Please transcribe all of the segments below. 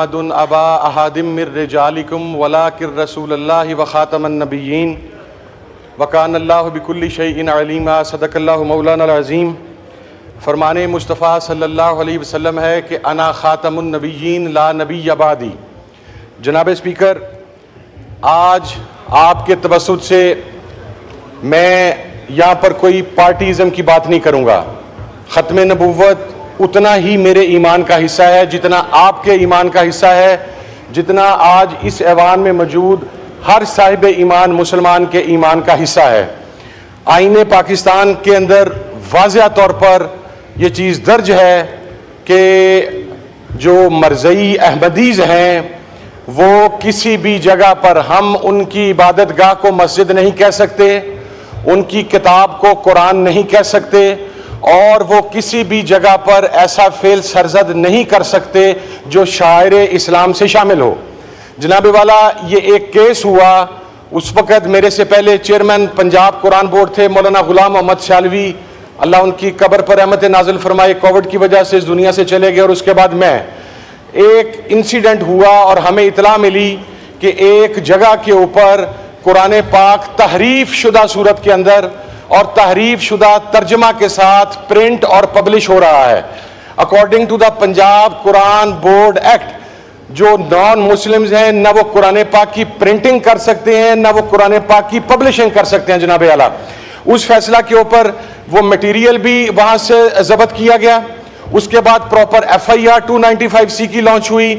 محمد ابا احد من رجالکم ولکن رسول اللہ وخاتم النبیین وکان اللہ بکل شیء علیما۔ صدق اللہ مولانا العظیم۔ فرمان مصطفیٰ صلی اللہ علیہ وسلم ہے کہ انا خاتم النبیین لا نبی بعدی۔ جناب اسپیکر، آج آپ کے توسط سے میں یہاں پر کوئی پارٹیزم کی بات نہیں کروں گا۔ ختم نبوت اتنا ہی میرے ایمان کا حصہ ہے جتنا آپ کے ایمان کا حصہ ہے، جتنا آج اس ایوان میں موجود ہر صاحب ایمان مسلمان کے ایمان کا حصہ ہے۔ آئین پاکستان کے اندر واضح طور پر یہ چیز درج ہے کہ جو مرزئی احمدیز ہیں وہ کسی بھی جگہ پر ہم ان کی عبادت گاہ کو مسجد نہیں کہہ سکتے، ان کی کتاب کو قرآن نہیں کہہ سکتے، اور وہ کسی بھی جگہ پر ایسا فعل سرزد نہیں کر سکتے جو شاعر اسلام سے شامل ہو۔ جناب والا، یہ ایک کیس ہوا، اس وقت میرے سے پہلے چیئرمین پنجاب قرآن بورڈ تھے مولانا غلام محمد سیالوی، اللہ ان کی قبر پر رحمت نازل فرمائے، کووڈ کی وجہ سے اس دنیا سے چلے گئے، اور اس کے بعد میں ایک انسیڈنٹ ہوا اور ہمیں اطلاع ملی کہ ایک جگہ کے اوپر قرآن پاک تحریف شدہ صورت کے اندر اور تحریف شدہ ترجمہ کے ساتھ پرنٹ اور پبلش ہو رہا ہے۔ According to the Punjab Quran board act, جو نان مسلمز ہیں نہ وہ قرآن پاک کی پرنٹنگ کر سکتے ہیں نہ وہ قرآن پاک کی پبلشنگ کر سکتے ہیں۔ جناب اعلیٰ، اس فیصلہ کے اوپر وہ میٹیریل بھی وہاں سے ضبط کیا گیا، اس کے بعد پراپر FIR 295C کی لانچ ہوئی،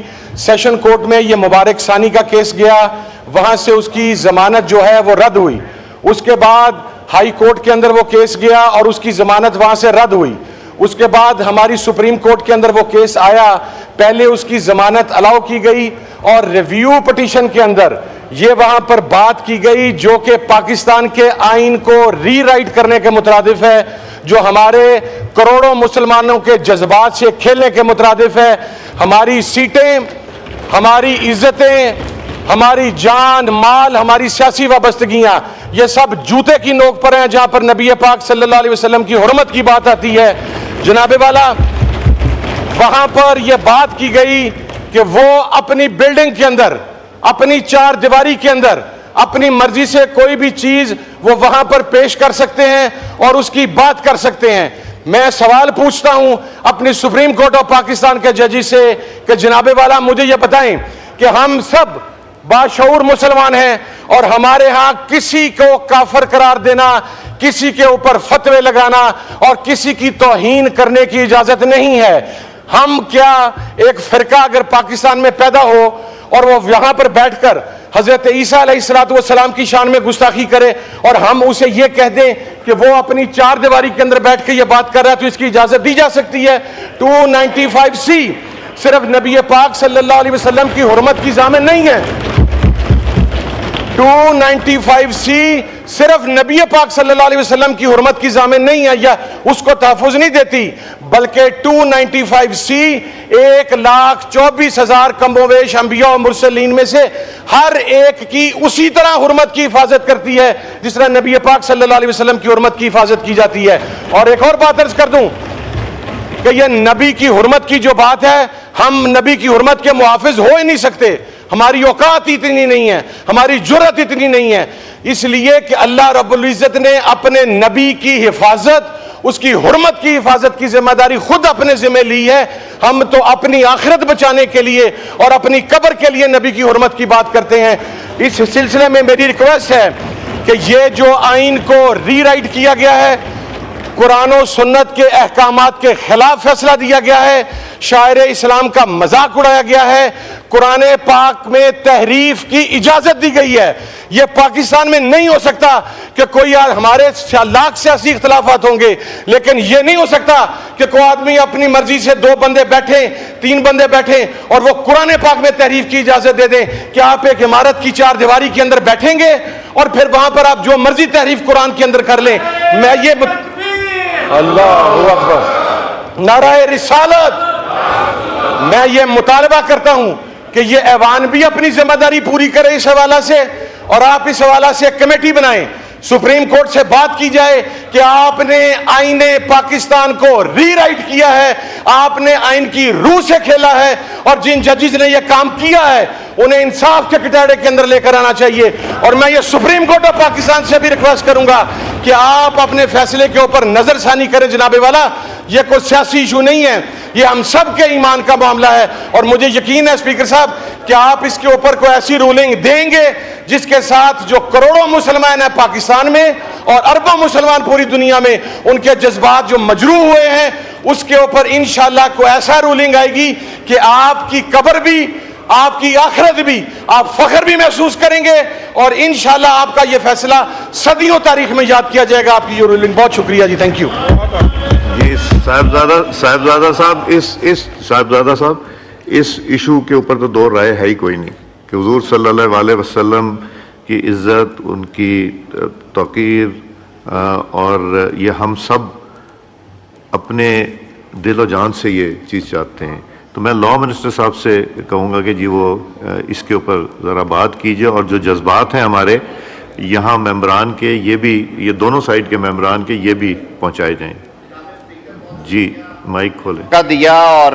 سیشن کورٹ میں یہ مبارک ثانی کا کیس گیا، وہاں سے اس کی ضمانت جو ہے وہ رد ہوئی، اس کے بعد ہائی کورٹ کے اندر وہ کیس گیا اور اس کی ضمانت وہاں سے رد ہوئی، اس کے بعد ہماری سپریم کورٹ کے اندر وہ کیس آیا، پہلے اس کی ضمانت الاؤ کی گئی اور ریویو پٹیشن کے اندر یہ وہاں پر بات کی گئی جو کہ پاکستان کے آئین کو ری رائٹ کرنے کے مترادف ہے، جو ہمارے کروڑوں مسلمانوں کے جذبات سے کھیلنے کے مترادف ہے۔ ہماری سیٹیں، ہماری عزتیں، ہماری جان مال، ہماری سیاسی وابستگیاں، یہ سب جوتے کی نوک پر ہیں جہاں پر نبی پاک صلی اللہ علیہ وسلم کی حرمت کی بات آتی ہے۔ جناب والا، وہاں پر یہ بات کی گئی کہ وہ اپنی بلڈنگ کے اندر، اپنی چار دیواری کے اندر اپنی مرضی سے کوئی بھی چیز وہ وہاں پر پیش کر سکتے ہیں اور اس کی بات کر سکتے ہیں۔ میں سوال پوچھتا ہوں اپنی سپریم کورٹ آف پاکستان کے ججی سے کہ جناب والا مجھے یہ بتائیں کہ ہم سب باشعور مسلمان ہیں اور ہمارے ہاں کسی کو کافر قرار دینا، کسی کے اوپر فتوے لگانا اور کسی کی توہین کرنے کی اجازت نہیں ہے۔ ہم کیا ایک فرقہ اگر پاکستان میں پیدا ہو اور وہ یہاں پر بیٹھ کر حضرت عیسیٰ علیہ السلام کی شان میں گستاخی کرے اور ہم اسے یہ کہہ دیں کہ وہ اپنی چار دیواری کے اندر بیٹھ کے یہ بات کر رہا ہے تو اس کی اجازت دی جا سکتی ہے؟ 295C صرف نبی پاک صلی اللہ علیہ وسلم کی حرمت کی ضامن نہیں ہے، 295C صرف نبی پاک صلی اللہ علیہ وسلم کی حرمت کی ضامن نہیں ہے یا اس کو تحفظ نہیں دیتی، بلکہ 295C 1,24,000 کم و بیش انبیاء و مرسلین میں سے ہر ایک کی اسی طرح حرمت کی حفاظت کرتی ہے جس طرح نبی پاک صلی اللہ علیہ وسلم کی حرمت کی حفاظت کی جاتی ہے۔ اور ایک اور بات عرض کر دوں کہ یہ نبی کی حرمت کی جو بات ہے، ہم نبی کی حرمت کے محافظ ہو ہی نہیں سکتے، ہماری اوقات اتنی نہیں ہے، ہماری جرأت اتنی نہیں ہے، اس لیے کہ اللہ رب العزت نے اپنے نبی کی حفاظت، اس کی حرمت کی حفاظت کی ذمہ داری خود اپنے ذمہ لی ہے۔ ہم تو اپنی آخرت بچانے کے لیے اور اپنی قبر کے لیے نبی کی حرمت کی بات کرتے ہیں۔ اس سلسلے میں میری ریکویسٹ ہے کہ یہ جو آئین کو ری رائٹ کیا گیا ہے، قرآن و سنت کے احکامات کے خلاف فیصلہ دیا گیا ہے، شاعر اسلام کا مذاق اڑایا گیا ہے، قرآن پاک میں تحریف کی اجازت دی گئی ہے۔ یہ پاکستان میں نہیں ہو سکتا کہ کوئی ہمارے لاکھ سیاسی اختلافات ہوں گے، لیکن یہ نہیں ہو سکتا کہ کوئی آدمی اپنی مرضی سے 2 بندے بیٹھیں، 3 بندے بیٹھیں اور وہ قرآن پاک میں تحریف کی اجازت دے دیں کہ آپ ایک عمارت کی 4 دیواری کے اندر بیٹھیں گے اور پھر وہاں پر آپ جو مرضی تحریف قرآن کے اندر کر لیں۔ میں یہ اللہ اکبر، نعرہ رسالت، میں یہ مطالبہ کرتا ہوں کہ یہ ایوان بھی اپنی ذمہ داری پوری کرے اس حوالہ سے، اور آپ اس حوالہ سے ایک کمیٹی بنائیں سپریم کورٹ سے بات کی جائے کہ آپ نے آئین پاکستان کو ری رائٹ کیا ہے, آپ نے آئین کی روح سے کھیلا ہے, اور جن ججز نے یہ کام کیا ہے انہیں انصاف کے کٹاڑے کے اندر لے کر آنا چاہیے. اور میں یہ سپریم کورٹ آف پاکستان سے بھی ریکویسٹ کروں گا کہ آپ اپنے فیصلے کے اوپر نظر ثانی کریں جناب والا. یہ کوئی سیاسی ایشو نہیں ہے, یہ ہم سب کے ایمان کا معاملہ ہے, اور مجھے یقین ہے اسپیکر صاحب کہ آپ اس کے اوپر کوئی ایسی رولنگ دیں گے جس کے ساتھ جو کروڑوں مسلمان ہیں پاکستان میں اور اربوں مسلمان پوری دنیا میں, ان کے جذبات جو مجروح ہوئے ہیں, اس کے اوپر انشاءاللہ کوئی ایسا رولنگ آئے گی کہ آپ کی قبر بھی, آپ کی آخرت بھی, آپ فخر بھی محسوس کریں گے, اور انشاءاللہ آپ کا یہ فیصلہ صدیوں تاریخ میں یاد کیا جائے گا, آپ کی یہ رولنگ. بہت شکریہ جی, تھینک یو. جی صاحبزادہ صاحب اس ایشو کے اوپر تو دو رائے ہے ہی کوئی نہیں کہ حضور صلی اللہ علیہ وسلم کی عزت, ان کی توقیر, اور یہ ہم سب اپنے دل و جان سے یہ چیز چاہتے ہیں. تو میں لا منسٹر صاحب سے کہوں گا کہ جی وہ اس کے اوپر ذرا بات کیجئے, اور جو جذبات ہیں ہمارے یہاں ممبران کے, یہ بھی, یہ دونوں سائڈ کے ممبران کے, یہ بھی پہنچائے جائیں. جی مائک کھولیں. کا دیا, اور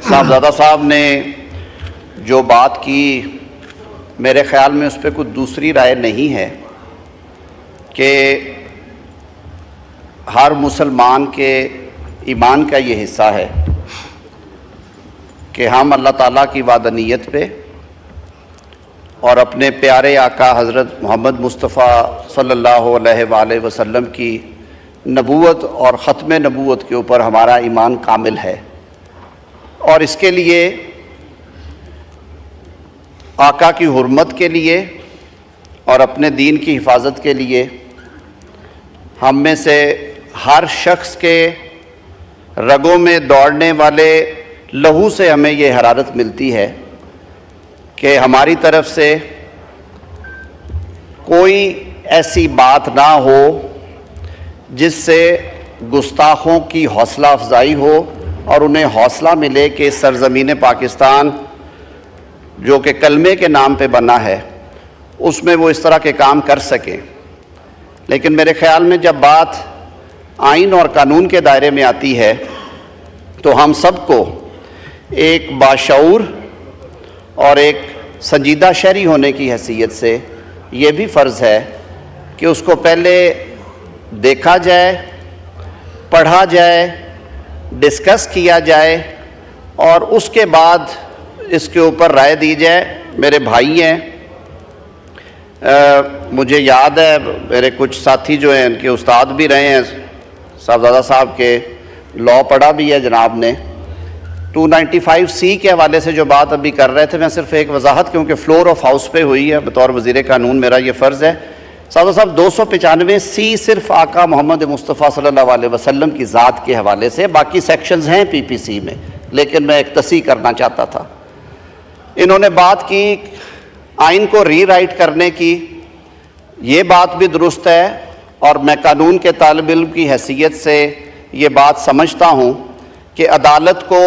صاحبزادہ صاحب نے جو بات کی, میرے خیال میں اس پہ کوئی دوسری رائے نہیں ہے کہ ہر مسلمان کے ایمان کا یہ حصہ ہے کہ ہم اللہ تعالیٰ کی وحدانیت پہ اور اپنے پیارے آقا حضرت محمد مصطفیٰ صلی اللہ علیہ وآلہ وسلم کی نبوت اور ختم نبوت کے اوپر ہمارا ایمان کامل ہے, اور اس کے لیے آقا کی حرمت کے لیے اور اپنے دین کی حفاظت کے لیے ہم میں سے ہر شخص کے رگوں میں دوڑنے والے لہو سے ہمیں یہ حرارت ملتی ہے کہ ہماری طرف سے کوئی ایسی بات نہ ہو جس سے گستاخوں کی حوصلہ افزائی ہو اور انہیں حوصلہ ملے کہ سرزمین پاکستان جو کہ کلمے کے نام پہ بنا ہے اس میں وہ اس طرح کے کام کر سکیں. لیکن میرے خیال میں جب بات آئین اور قانون کے دائرے میں آتی ہے تو ہم سب کو ایک باشعور اور ایک سنجیدہ شہری ہونے کی حیثیت سے یہ بھی فرض ہے کہ اس کو پہلے دیکھا جائے, پڑھا جائے, ڈسکس کیا جائے, اور اس کے بعد اس کے اوپر رائے دی جائے. میرے بھائی ہیں, مجھے یاد ہے میرے کچھ ساتھی جو ہیں ان کے استاد بھی رہے ہیں, صاحبزادہ صاحب کے لاء پڑھا بھی ہے جناب نے. 295C کے حوالے سے جو بات ابھی کر رہے تھے, میں صرف ایک وضاحت, کیونکہ فلور آف ہاؤس پہ ہوئی ہے, بطور وزیر قانون میرا یہ فرض ہے. صاحب 295C صرف آقا محمد مصطفیٰ صلی اللہ علیہ وسلم کی ذات کے حوالے سے, باقی سیکشنز ہیں PPC میں, لیکن میں ایک تصحیح کرنا چاہتا تھا. انہوں نے بات کی آئین کو ری رائٹ کرنے کی, یہ بات بھی درست ہے, اور میں قانون کے طالب علم کی حیثیت سے یہ بات سمجھتا ہوں کہ عدالت کو,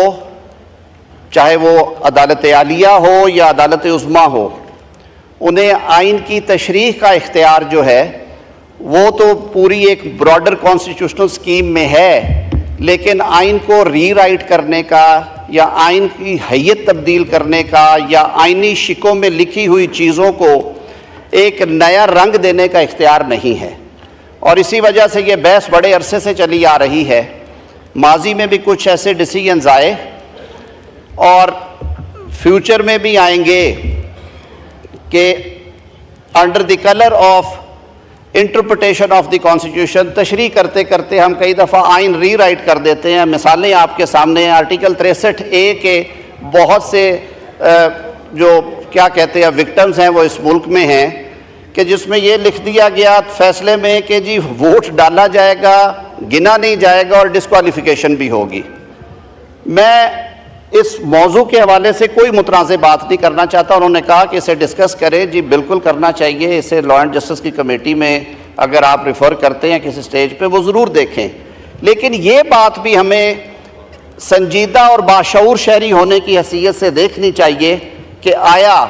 چاہے وہ عدالت عالیہ ہو یا عدالت عظمیٰ ہو, انہیں آئین کی تشریح کا اختیار جو ہے وہ تو پوری ایک براڈر کانسٹیٹیوشنل سکیم میں ہے, لیکن آئین کو ری رائٹ کرنے کا یا آئین کی حیت تبدیل کرنے کا یا آئینی شکوں میں لکھی ہوئی چیزوں کو ایک نیا رنگ دینے کا اختیار نہیں ہے. اور اسی وجہ سے یہ بحث بڑے عرصے سے چلی آ رہی ہے. ماضی میں بھی کچھ ایسے ڈیسیجنز آئے اور فیوچر میں بھی آئیں گے کہ under the colour of interpretation of the constitution تشریح کرتے کرتے ہم کئی دفعہ آئین ری رائٹ کر دیتے ہیں. مثالیں آپ کے سامنے ہیں. آرٹیکل 63A کے بہت سے جو کیا کہتے ہیں وکٹمز ہیں وہ اس ملک میں ہیں, کہ جس میں یہ لکھ دیا گیا فیصلے میں کہ جی ووٹ ڈالا جائے گا, گنا نہیں جائے گا, اور ڈسکوالیفیکیشن بھی ہوگی. میں اس موضوع کے حوالے سے کوئی متنازع بات نہیں کرنا چاہتا. انہوں نے کہا کہ اسے ڈسکس کریں. جی بالکل کرنا چاہیے, اسے لا اینڈ جسٹس کی کمیٹی میں اگر آپ ریفر کرتے ہیں کسی سٹیج پہ, وہ ضرور دیکھیں. لیکن یہ بات بھی ہمیں سنجیدہ اور باشعور شہری ہونے کی حیثیت سے دیکھنی چاہیے کہ آیا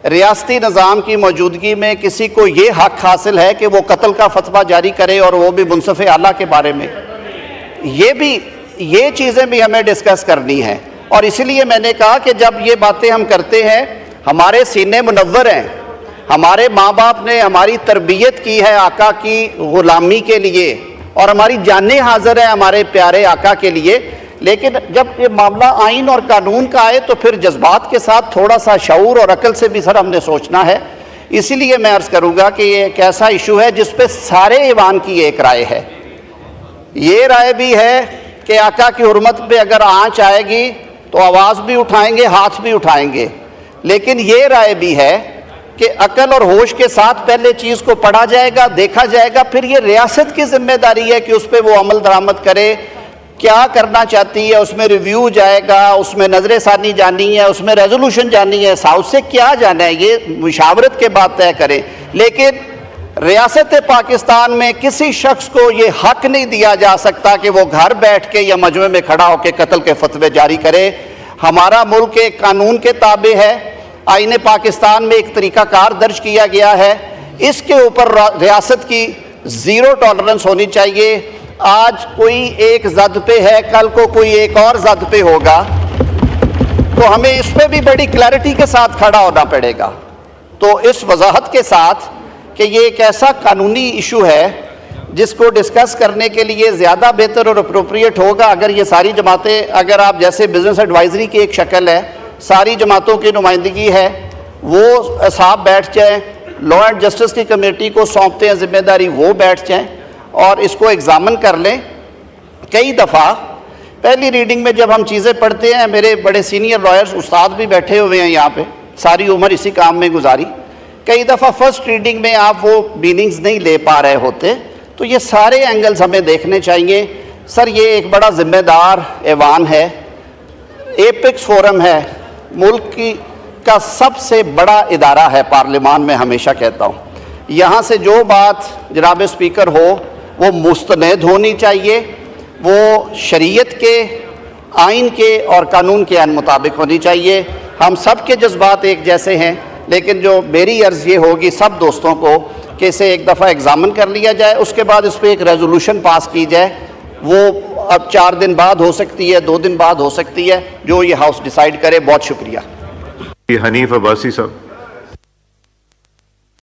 ریاستی نظام کی موجودگی میں کسی کو یہ حق حاصل ہے کہ وہ قتل کا فتویٰ جاری کرے اور وہ بھی منصف اعلیٰ کے بارے میں؟ یہ چیزیں بھی ہمیں ڈسکس کرنی ہیں، اور اسی لیے میں نے کہا کہ جب یہ باتیں ہم کرتے ہیں، ہمارے سینے منور ہیں، ہمارے ماں باپ نے ہماری تربیت کی ہے آقا کی غلامی کے لیے، اور ہماری جانیں حاضر ہیں ہمارے پیارے آقا کے لیے، لیکن جب یہ معاملہ آئین اور قانون کا آئے تو پھر جذبات کے ساتھ تھوڑا سا شعور اور عقل سے بھی سر ہم نے سوچنا ہے۔ اسی لیے میں عرض کروں گا کہ یہ ایک ایسا ایشو ہے جس پہ سارے ایوان کی ایک رائے ہے۔ یہ رائے بھی ہے کہ آقا کی حرمت پہ اگر آنچ آئے گی تو آواز بھی اٹھائیں گے، ہاتھ بھی اٹھائیں گے، لیکن یہ رائے بھی ہے کہ عقل اور ہوش کے ساتھ پہلے چیز کو پڑھا جائے گا، دیکھا جائے گا، پھر یہ ریاست کی ذمہ داری ہے کہ اس پہ وہ عمل درآمد کرے، کیا کرنا چاہتی ہے، اس میں ریویو جائے گا، اس میں نظر ثانی جانی ہے، اس میں ریزولوشن جانی ہے، ہاؤس سے کیا جانا ہے، یہ مشاورت کے بعد طے کریں۔ لیکن ریاست پاکستان میں کسی شخص کو یہ حق نہیں دیا جا سکتا کہ وہ گھر بیٹھ کے یا مجمع میں کھڑا ہو کے قتل کے فتوے جاری کرے۔ ہمارا ملک ایک قانون کے تابع ہے، آئین پاکستان میں ایک طریقہ کار درج کیا گیا ہے، اس کے اوپر ریاست کی زیرو ٹالرنس ہونی چاہیے۔ آج کوئی ایک زد پہ ہے، کل کو کوئی ایک اور زد پہ ہوگا، تو ہمیں اس پہ بھی بڑی کلیئرٹی کے ساتھ کھڑا ہونا پڑے گا۔ تو اس وضاحت کے ساتھ کہ یہ ایک ایسا قانونی ایشو ہے جس کو ڈسکس کرنے کے لیے زیادہ بہتر اور اپروپریٹ ہوگا اگر یہ ساری جماعتیں، اگر آپ جیسے بزنس ایڈوائزری کی ایک شکل ہے، ساری جماعتوں کی نمائندگی ہے، وہ اصحاب بیٹھ جائیں، لا اینڈ جسٹس کی کمیٹی کو سونپتے ہیں ذمہ داری، وہ بیٹھ جائیں اور اس کو ایگزامن کر لیں۔ کئی دفعہ پہلی ریڈنگ میں جب ہم چیزیں پڑھتے ہیں، میرے بڑے سینئر لائرز استاد بھی بیٹھے ہوئے ہیں یہاں پہ، ساری عمر اسی کام میں گزاری، کئی دفعہ فرسٹ ریڈنگ میں آپ وہ میننگز نہیں لے پا رہے ہوتے، تو یہ سارے اینگلز ہمیں دیکھنے چاہیے۔ سر یہ ایک بڑا ذمہ دار ایوان ہے، ایپکس فورم ہے، ملک کا سب سے بڑا ادارہ ہے پارلیمان میں، ہمیشہ کہتا ہوں یہاں سے جو بات جناب اسپیکر ہو وہ مستند ہونی چاہیے، وہ شریعت کے، آئین کے اور قانون کے عین مطابق ہونی چاہیے۔ ہم سب کے جذبات ایک جیسے ہیں، لیکن جو میری عرض یہ ہوگی سب دوستوں کو کہ اسے ایک دفعہ ایگزامن کر لیا جائے، اس کے بعد اس پہ ایک ریزولوشن پاس کی جائے، وہ اب 4 دن بعد ہو سکتی ہے، 2 دن بعد ہو سکتی ہے، جو یہ ہاؤس ڈیسائیڈ کرے۔ بہت شکریہ۔ حنیف عباسی صاحب۔